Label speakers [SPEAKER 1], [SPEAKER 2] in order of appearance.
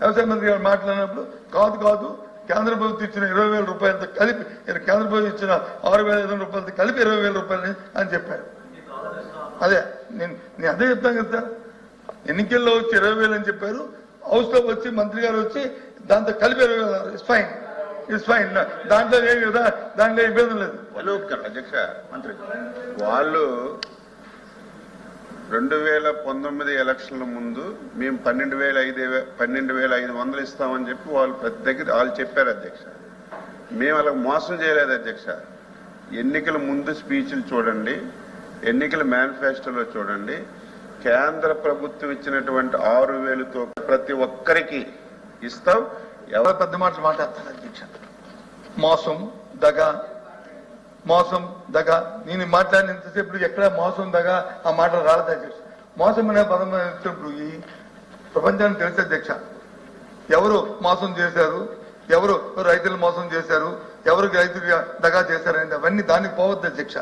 [SPEAKER 1] వ్యవసాయ మంత్రి గారు మాట్లాడినప్పుడు కాదు కేంద్ర ప్రభుత్వం ఇచ్చిన 20,000 రూపాయలతో కలిపి కేంద్ర ప్రభుత్వం ఇచ్చిన 6,500 రూపాయలతో కలిపి 20,000 రూపాయలని అని చెప్పారు. అదే నేను అదే చెప్తాను కదా సార్. ఎన్నికల్లో వచ్చి 20,000 అని చెప్పారు. హౌస్ లో వచ్చి మంత్రి గారు వచ్చి దాంతో కలిపి 20,000. It's fine. దాంట్లో ఏమి కదా, దాంట్లో ఇబ్బంది లేదు.
[SPEAKER 2] అధ్యక్ష మంత్రి వాళ్ళు 2019 ఎలక్షన్ల ముందు మేము 12,500 ఇస్తామని చెప్పి వాళ్ళు ప్రతి దగ్గర వాళ్ళు చెప్పారు అధ్యక్ష. మేము అలా మోసం చేయలేదు అధ్యక్ష. ఎన్నికల ముందు స్పీచ్లు చూడండి, ఎన్నికల మేనిఫెస్టోలో చూడండి. కేంద్ర ప్రభుత్వం ఇచ్చినటువంటి 6,000తో ప్రతి ఒక్కరికి ఇస్తాం.
[SPEAKER 1] ఎవరు పెద్ద మాటలు మాట్లాడతారు అధ్యక్ష. మోసం దగ నేను మాట్లాడినంతసేపు ఎక్కడ మోసం దగ ఆ మాటలు రాలేదు అధ్యక్ష. మోసం అనే పదం వచ్చినప్పుడు ఈ ప్రపంచానికి తెలుసు అధ్యక్ష. ఎవరు మోసం చేశారు, ఎవరు రైతులు మోసం చేశారు, ఎవరికి రైతులు దగా చేశారు అనేది అవన్నీ దానికి పోవద్దు అధ్యక్ష.